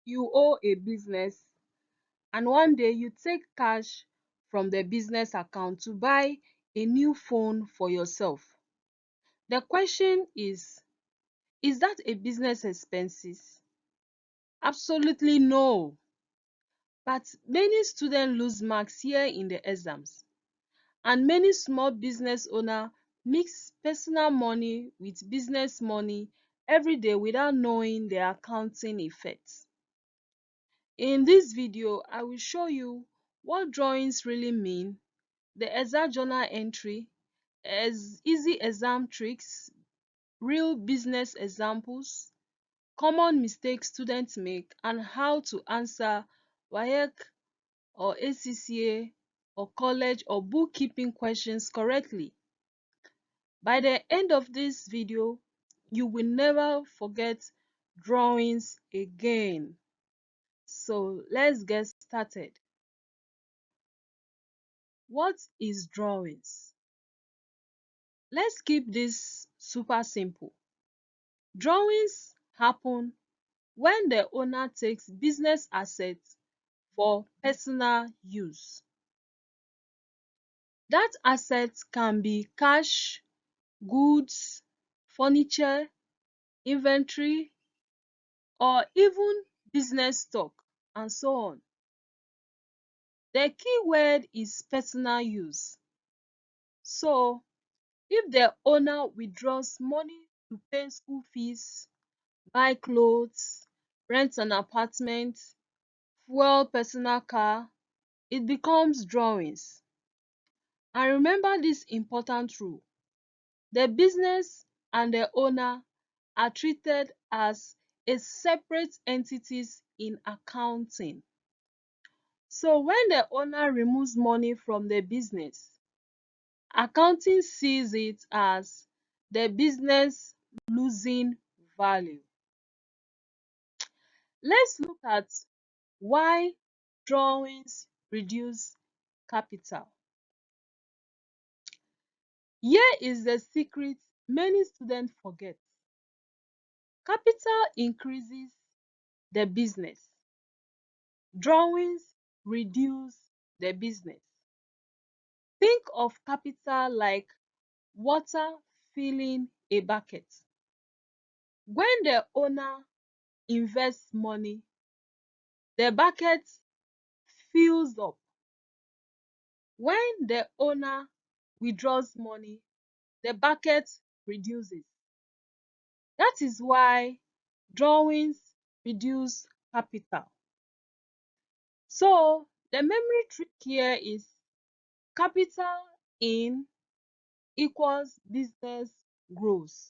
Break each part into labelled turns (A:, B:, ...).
A: you owe a business and one day you take cash from the business account to buy a new phone for yourself. The question is that a business expenses? Absolutely no. But many students lose marks here in the exams, and many small business owners mix personal money with business money every day without knowing the accounting effects. In this video, I will show you what drawings really mean, the exam journal entry, as easy exam tricks, real business examples, common mistakes students make, and how to answer WAEC or ACCA or college or bookkeeping questions correctly. By the end of this video, you will never forget drawings again. So let's get started. What is drawings? Let's keep this super simple. Drawings happen when the owner takes business assets for personal use. That asset can be cash, goods, furniture, inventory, or even business stock, and so on. The key word is personal use. So, if the owner withdraws money to pay school fees, buy clothes, rent an apartment, fuel personal car, it becomes drawings. And remember this important rule: the business and the owner are treated as a separate entities in accounting. So when the owner removes money from the business, accounting sees it as the business losing value. Let's look at why drawings reduce capital. Here is the secret many students forget. Capital increases the business. Drawings reduce the business. Think of capital like water filling a bucket. When the owner invests money, the bucket fills up. When the owner withdraws money, the bucket reduces. That is why drawings reduce capital. So the memory trick here is capital in equals business grows.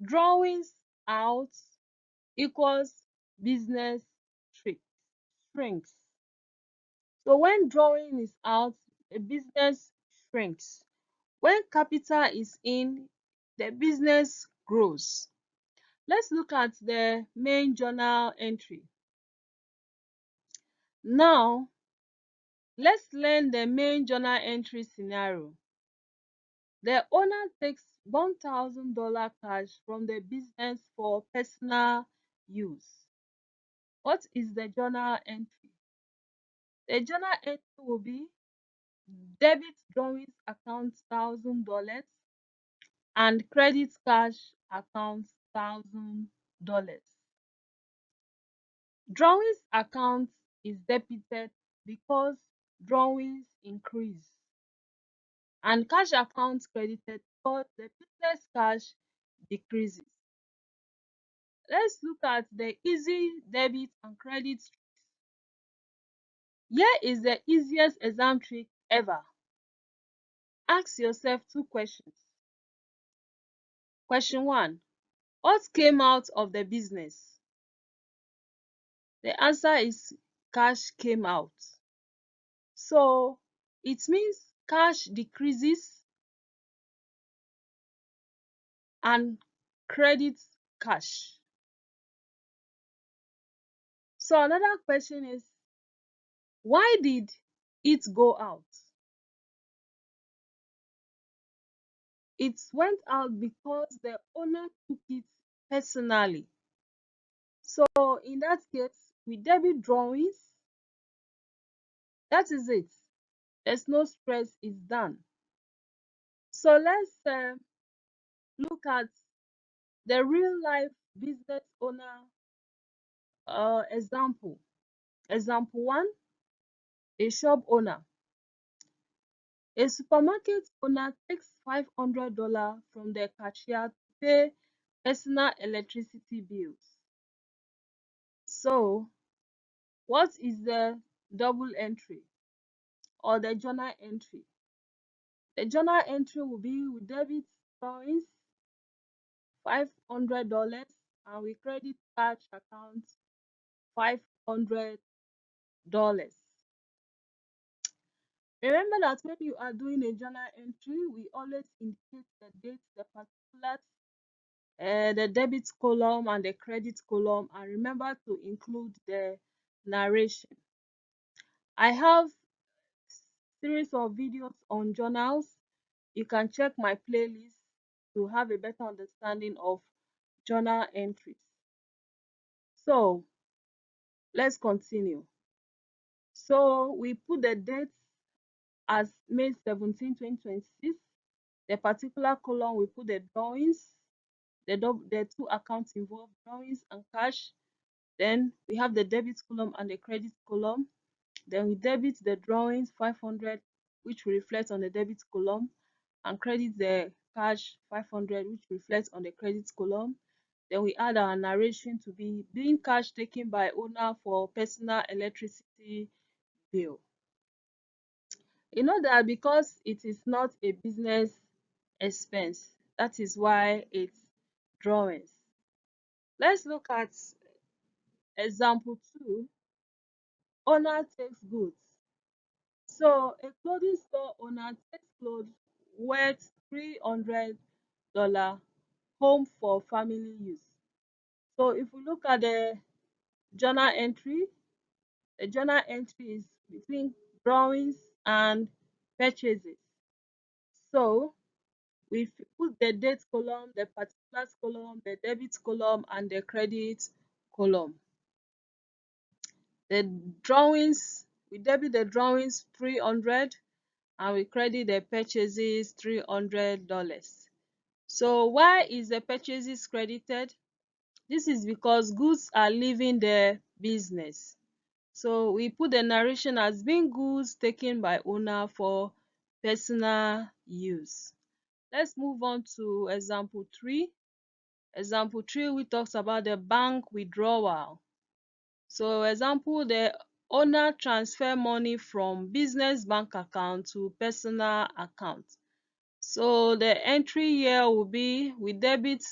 A: Drawings out equals business shrinks. So when drawing is out, the business shrinks. When capital is in, the business grows. Let's look at the main journal entry. Now, let's learn the main journal entry scenario. The owner takes $1,000 cash from the business for personal use. What is the journal entry? The journal entry will be debit drawings account $1,000 and credit cash account $1,000. Drawings account is debited because drawings increase, and cash account credited because the business cash decreases. Let's look at the easy debit and credit. Here is the easiest exam trick ever. Ask yourself two questions. Question 1. What came out of the business? The answer is cash came out. So it means cash decreases and credit cash. So another question is, why did it go out? It went out because the owner took it personally. So in that case, we debit drawings. That is it. There's no stress, it's done. So let's look at the real life business owner example. Example one, a shop owner. A supermarket owner takes $500 from the cashier to pay personal electricity bills. So, what is the double entry or the journal entry? The journal entry will be we debit drawings $500 and we credit cash account $500. Remember that when you are doing a journal entry, we always indicate the date, the particulars, the debit column and the credit column, and remember to include the narration. I have series of videos on journals. You can check my playlist to have a better understanding of journal entries. So let's continue. So we put the date as May 17, 2026. The particular column we put the drawings, the two accounts involved, drawings and cash. Then we have the debit column and the credit column. Then we debit the drawings 500, which will reflect on the debit column, and credit the cash 500, which reflects on the credit column. Then we add our narration to be being cash taken by owner for personal electricity bill. You know that because it is not a business expense, that is why it's drawings. Let's look at example 2. Owner takes goods. So a clothing store owner takes clothes worth $300 home for family use. So if we look at the journal entry, the journal entry is between drawings and purchases. So we put the date column, the particulars column, the debit column, and the credit column. The drawings, we debit the drawings 300 and we credit the purchases $300. So why is the purchases credited? This is because goods are leaving the business. So we put the narration as being goods taken by owner for personal use. Let's move on to example 3. Example 3, we talks about the bank withdrawal. So example, the owner transfer money from business bank account to personal account. So the entry here will be we debit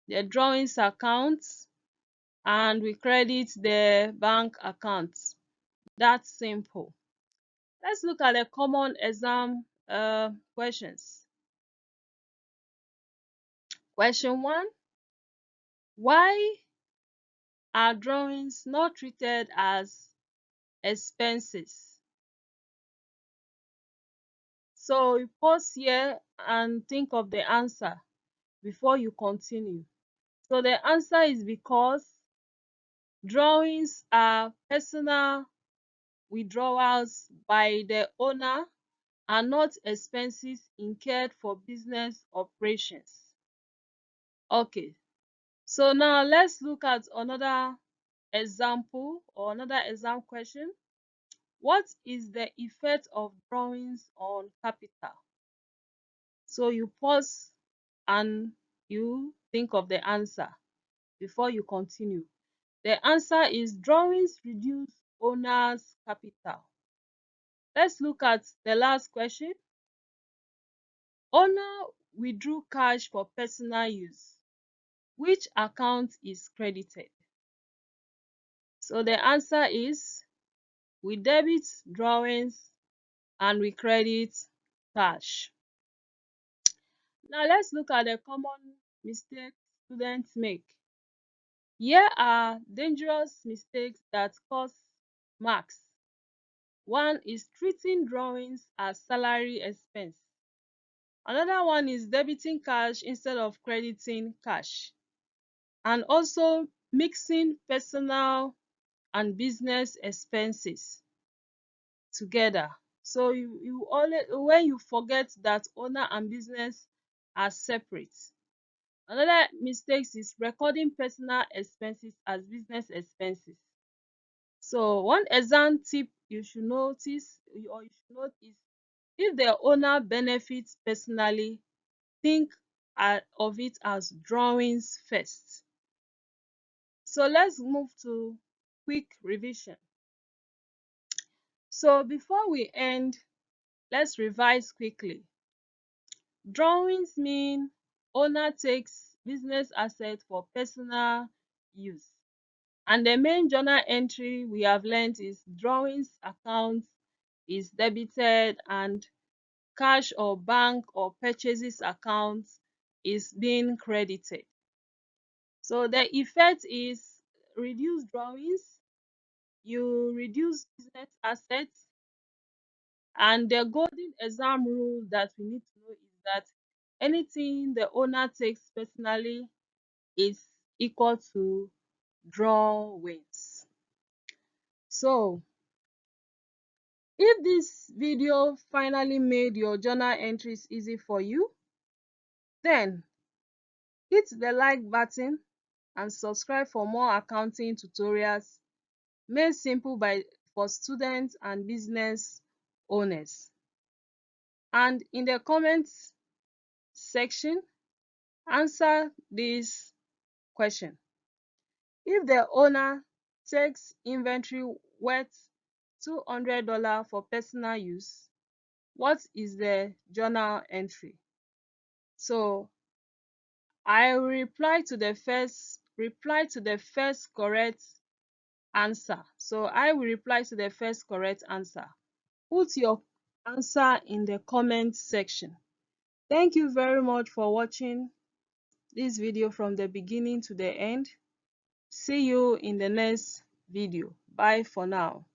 A: the drawings account and we credit the bank account. That's simple. Let's look at the common exam questions. Question 1. Why are drawings not treated as expenses? So you pause here and think of the answer before you continue. So the answer is because drawings are personal withdrawals by the owner and not expenses incurred for business operations. Okay, so now let's look at another example or another exam question. What is the effect of drawings on capital? So you pause and you think of the answer before you continue. The answer is drawings reduce owner's capital. Let's look at the last question. Owner withdrew cash for personal use. Which account is credited? So the answer is we debit drawings and we credit cash. Now let's look at the common mistakes students make. Here are dangerous mistakes that cost marks. One is treating drawings as salary expense. Another one is debiting cash instead of crediting cash. And also mixing personal and business expenses together. So you always, when you forget that owner and business are separate. Another mistake is recording personal expenses as business expenses. So one exam tip you should notice, or you should note, is if the owner benefits personally, think of it as drawings first. So let's move to quick revision. So before we end, let's revise quickly. Drawings mean owner takes business asset for personal use. And the main journal entry we have learned is drawings account is debited and cash or bank or purchases account is being credited. So the effect is reduce drawings, you reduce business assets, and the golden exam rule that we need to know is that anything the owner takes personally is equal to drawings. So if this video finally made your journal entries easy for you, then hit the like button and subscribe for more accounting tutorials made simple for students and business owners. And in the comments section, answer this question. If the owner takes inventory worth $200 for personal use, what is the journal entry? So I will reply to the first correct answer. So I will reply to the first correct answer. Put your answer in the comment section. Thank you very much for watching this video from the beginning to the end. See you in the next video. Bye for now.